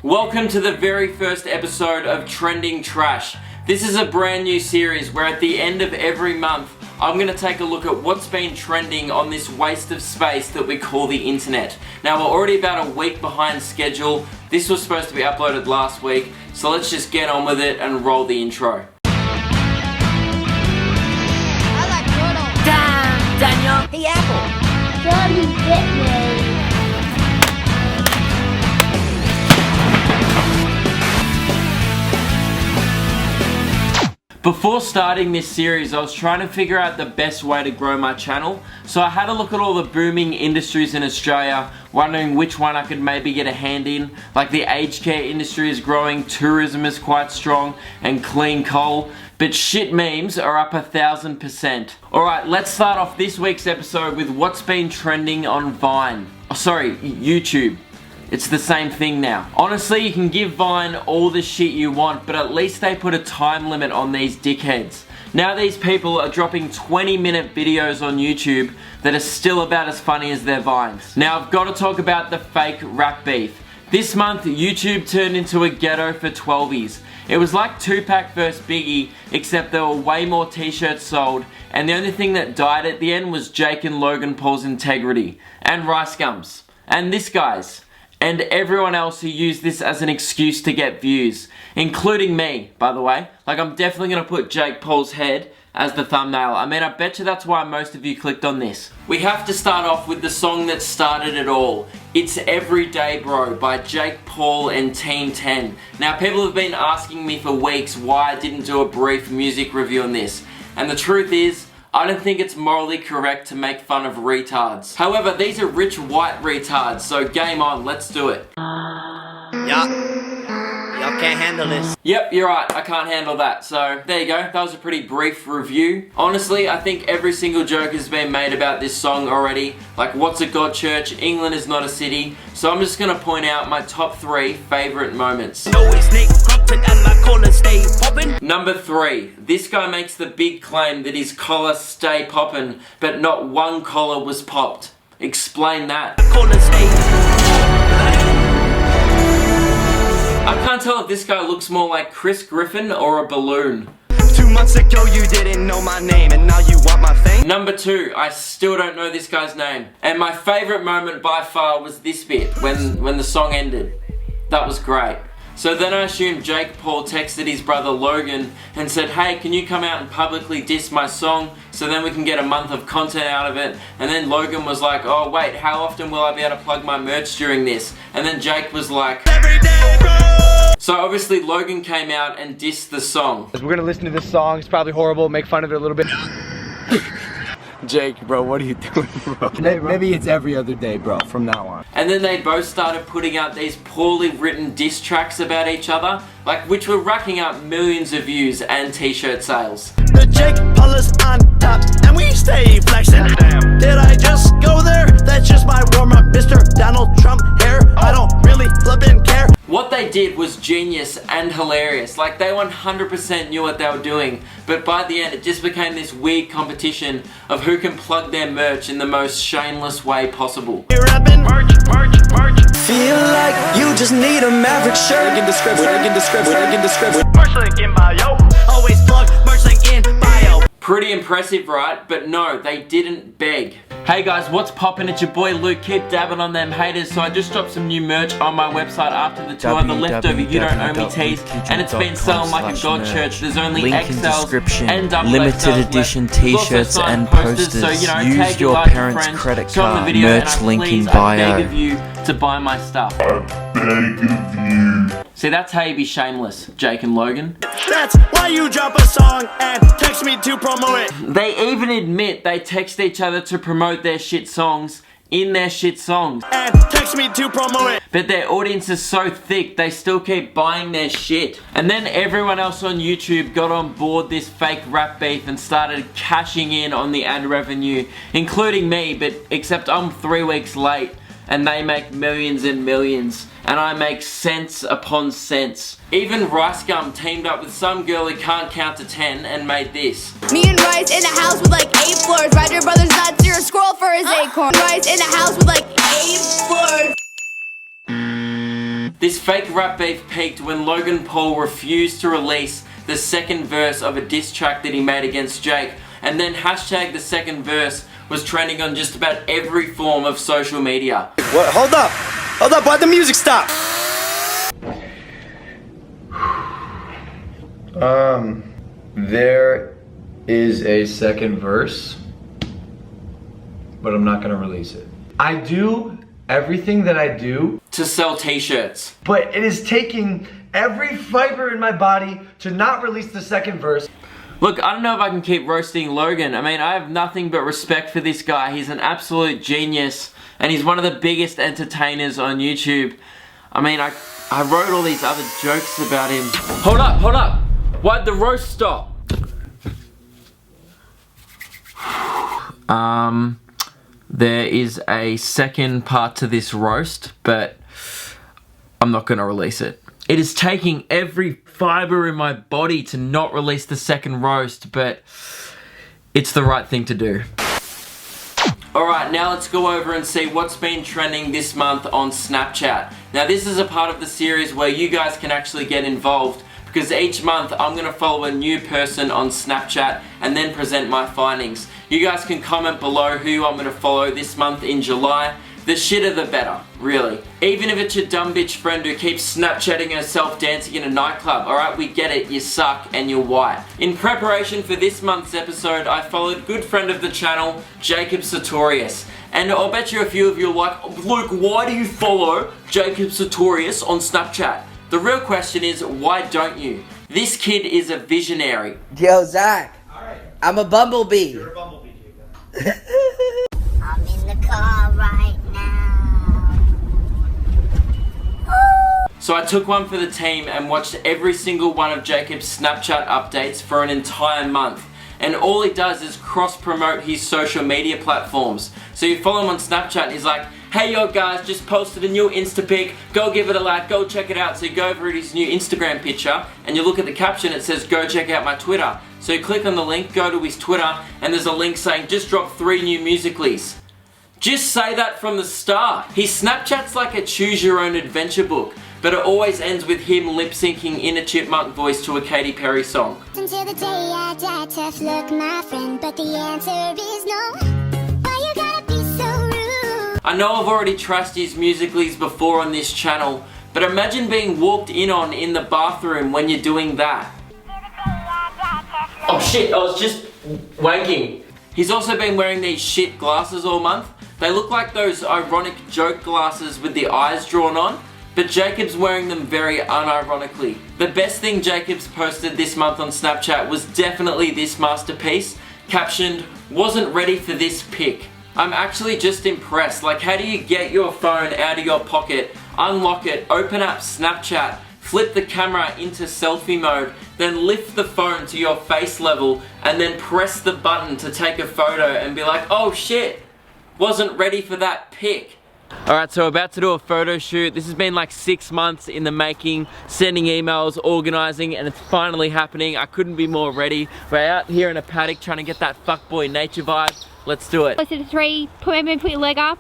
Welcome to the very first episode of Trending Trash. This is a brand new series where at the end of every month, I'm going to take a look at what's been trending on this waste of space that we call the internet. Now, we're already about a week behind schedule. This was supposed to be uploaded last week, so let's just get on with it and roll the intro. I like turtle. Damn, Daniel. Hey, Apple. Daddy, get me. Before starting this series, I was trying to figure out the best way to grow my channel. So I had a look at all the booming industries in Australia, wondering which one I could maybe get a hand in. Like the aged care industry is growing, tourism is quite strong, and clean coal. But shit memes are up 1000%. Alright, let's start off this week's episode with what's been trending on Vine. Oh, sorry, YouTube. It's the same thing now. Honestly, you can give Vine all the shit you want, but at least they put a time limit on these dickheads. Now these people are dropping 20-minute videos on YouTube that are still about as funny as their Vines. Now I've got to talk about the fake rap beef. This month, YouTube turned into a ghetto for 12s. It was like Tupac vs Biggie, except there were way more t-shirts sold, and the only thing that died at the end was Jake and Logan Paul's integrity. And Rice Gums. And this guy's. And everyone else who used this as an excuse to get views. Including me, by the way. Like, I'm definitely going to put Jake Paul's head as the thumbnail. I mean, I bet you that's why most of you clicked on this. We have to start off with the song that started it all. It's Everyday Bro by Jake Paul and Team 10. Now, people have been asking me for weeks why I didn't do a brief music review on this. And the truth is, I don't think it's morally correct to make fun of retards. However, these are rich white retards, so game on, let's do it. Y'all can't handle this. Yep, you're right, I can't handle that. So, there you go, that was a pretty brief review. Honestly, I think every single joke has been made about this song already. Like, what's a God church? England is not a city. So I'm just gonna point out my top 3 favourite moments. Number 3, this guy makes the big claim that his collar stay poppin', but not one collar was popped. Explain that. I can't tell if this guy looks more like Chris Griffin or a balloon. 2 months ago you didn't know my name and now you want my fame. Number 2, I still don't know this guy's name. And my favourite moment by far was this bit, when the song ended. That was great. So then I assumed Jake Paul texted his brother Logan and said, hey, can you come out and publicly diss my song so then we can get a month of content out of it? And then Logan was like, oh wait, how often will I be able to plug my merch during this? And then Jake was like, every day, bro! So obviously Logan came out and dissed the song. We're gonna listen to this song, it's probably horrible, make fun of it a little bit. Jake, bro, what are you doing, bro? Maybe it's every other day, bro, from now on. And then they both started putting out these poorly written diss tracks about each other, like which were racking up millions of views and t-shirt sales. The Jake Paul is on top, and we stay flexing. Did I just go there? That's just my warm-up, Mr. Donald Trump hair. I don't really flippin' care. What they did was genius and hilarious. Like, they 100% knew what they were doing, but by the end it just became this weird competition of who can plug their merch in the most shameless way possible. You're rapping, march, march, march. Feel like you just need a Maverick shirt. Merch link in bio. Always plug merch link in bio. Pretty impressive, right? But no, they didn't beg. Hey guys, what's poppin'? It's your boy Luke. Keep dabbing on them haters. So I just dropped some new merch on my website after the tour. The leftover You Don't Owe Me tees, and it's been selling like a god church. There's only XLs and double Limited edition t-shirts and posters. So, you know, use take your like parents' friends, credit show them the card. video, Merch and link in I bio. beg of you to buy my stuff. See, that's how you be shameless, Jake and Logan. That's why you drop a song and text me to promote it. They even admit they text each other to promote their shit songs in their shit songs. And text me to promote it. But their audience is so thick, they still keep buying their shit. And then everyone else on YouTube got on board this fake rap beef and started cashing in on the ad revenue, including me, but except I'm 3 weeks late. And they make millions and millions, and I make cents upon cents. Even Rice Gum teamed up with some girl who can't count to 10 and made this. Me and Rice in a house with like 8 floors. Ryder Brothers nuts, you're a squirrel for his acorn. Rice in a house with like 8 floors. This fake rap beef peaked when Logan Paul refused to release the second verse of a diss track that he made against Jake, and then hashtag the second verse was trending on just about every form of social media. What? Hold up! Hold up, why'd the music stop? There is a second verse, but I'm not gonna release it. I do everything that I do To sell t-shirts. but it is taking every fiber in my body to not release the second verse. Look, I don't know if I can keep roasting Logan. I mean, I have nothing but respect for this guy. He's an absolute genius, and he's one of the biggest entertainers on YouTube. I mean, I wrote all these other jokes about him. Hold up! Why'd the roast stop? There is a second part to this roast, but I'm not gonna release it. It is taking every fiber in my body to not release the second roast, but it's the right thing to do. Alright, now let's go over and see what's been trending this month on Snapchat. Now this is a part of the series where you guys can actually get involved, because each month I'm going to follow a new person on Snapchat and then present my findings. You guys can comment below who I'm going to follow this month in July. The shitter the better, really. Even if it's your dumb bitch friend who keeps Snapchatting herself dancing in a nightclub. Alright, we get it, you suck and you're white. In preparation for this month's episode, I followed good friend of the channel, Jacob Sartorius. And I'll bet you a few of you are like, Luke, why do you follow Jacob Sartorius on Snapchat? The real question is, why don't you? This kid is a visionary. Yo, Zach. Alright. I'm a bumblebee. You're a bumblebee, I'm in the car right now. So I took one for the team and watched every single one of Jacob's Snapchat updates for an entire month. And all he does is cross-promote his social media platforms. So you follow him on Snapchat and he's like, hey yo guys, just posted a new Insta pic, go give it a like, go check it out. So you go over to his new Instagram picture and you look at the caption, it says go check out my Twitter. So you click on the link, go to his Twitter, and there's a link saying just dropped 3 new Musical.lys. Just say that from the start. His Snapchat's like a choose your own adventure book, but it always ends with him lip syncing in a chipmunk voice to a Katy Perry song. Until the day I die, tough luck, my friend, but the answer is no. Why you gotta be so rude? I know I've already trashed his Musical.lys before on this channel, but imagine being walked in on in the bathroom when you're doing that. Oh shit, I was just wanking. He's also been wearing these shit glasses all month. They look like those ironic joke glasses with the eyes drawn on, but Jacob's wearing them very unironically. The best thing Jacob's posted this month on Snapchat was definitely this masterpiece, captioned, wasn't ready for this pic. I'm actually just impressed. Like, how do you get your phone out of your pocket, unlock it, open up Snapchat, flip the camera into selfie mode, then lift the phone to your face level, and then press the button to take a photo and be like, oh shit, wasn't ready for that pic. Alright, so about to do a photo shoot. This has been like 6 months in the making, sending emails, organising, and it's finally happening. I couldn't be more ready. We're out here in a paddock trying to get that fuckboy nature vibe. Let's do it. Listen to 3, put your leg up.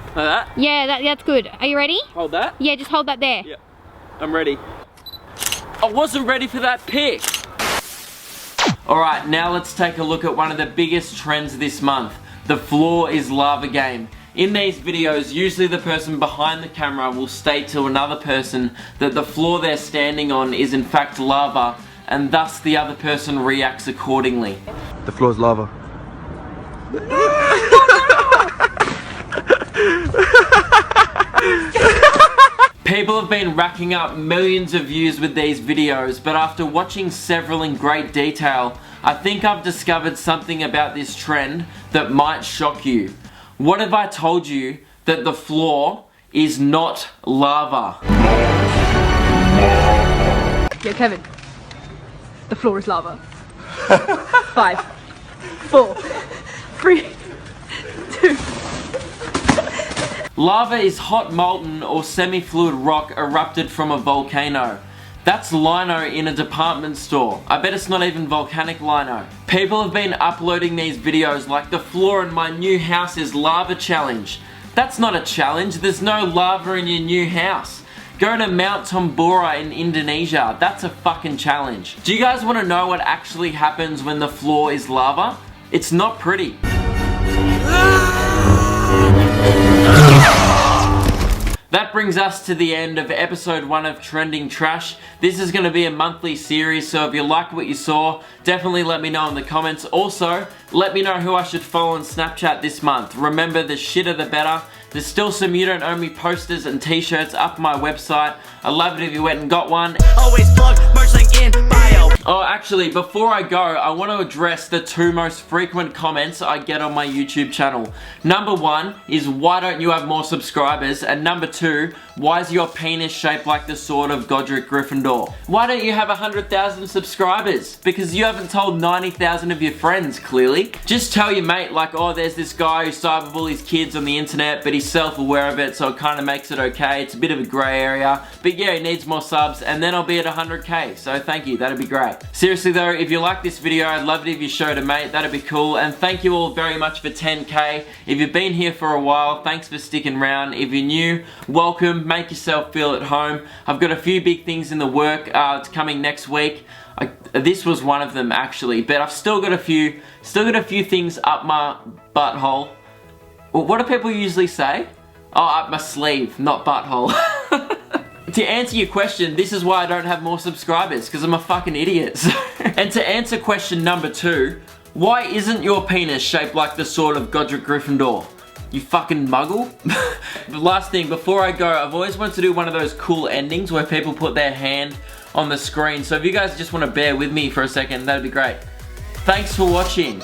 Like that? Yeah, that's good. Are you ready? Hold that? Yeah, just hold that there. Yeah, I'm ready. I wasn't ready for that pic. Alright, now let's take a look at one of the biggest trends this month. The floor is lava game. In these videos, usually the person behind the camera will state to another person that the floor they're standing on is in fact lava, and thus the other person reacts accordingly. The floor is lava. People have been racking up millions of views with these videos, but after watching several in great detail, I think I've discovered something about this trend that might shock you. What if I told you that the floor is not lava? Yo, Kevin. The floor is lava. 5, 4, 3, 2. Lava is hot molten or semi-fluid rock erupted from a volcano. That's lino in a department store. I bet it's not even volcanic lino. People have been uploading these videos like the floor in my new house is lava challenge. That's not a challenge, there's no lava in your new house. Go to Mount Tambora in Indonesia. That's a fucking challenge. Do you guys want to know what actually happens when the floor is lava? It's not pretty. That brings us to the end of episode 1 of Trending Trash. This is going to be a monthly series, so if you like what you saw, definitely let me know in the comments. Also, let me know who I should follow on Snapchat this month. Remember, the shitter the better. There's still some You Don't Owe Me posters and t-shirts up my website. I'd love it if you went and got one. Always plug merch link in bio. Oh, actually, before I go, I want to address the 2 most frequent comments I get on my YouTube channel. Number 1 is, why don't you have more subscribers? And number 2, why is your penis shaped like the sword of Godric Gryffindor? Why don't you have 100,000 subscribers? Because you haven't told 90,000 of your friends, clearly. Just tell your mate, like, oh, there's this guy who cyberbullies kids on the internet, but he's self-aware of it, so it kind of makes it okay. It's a bit of a grey area. But yeah, he needs more subs, and then I'll be at 100k. So thank you, that'd be great. Seriously though, if you like this video, I'd love it if you showed a mate. That'd be cool. And thank you all very much for 10k. If you've been here for a while, thanks for sticking around. If you're new, welcome. Make yourself feel at home. I've got a few big things in the work. It's coming next week. This was one of them actually, but I've still got a few things up my butthole. Well, what do people usually say? Oh, up my sleeve, not butthole. To answer your question, this is why I don't have more subscribers, because I'm a fucking idiot. And to answer question number 2, why isn't your penis shaped like the sword of Godric Gryffindor? You fucking muggle? The last thing, before I go, I've always wanted to do one of those cool endings where people put their hand on the screen. So if you guys just want to bear with me for a second, that'd be great. Thanks for watching.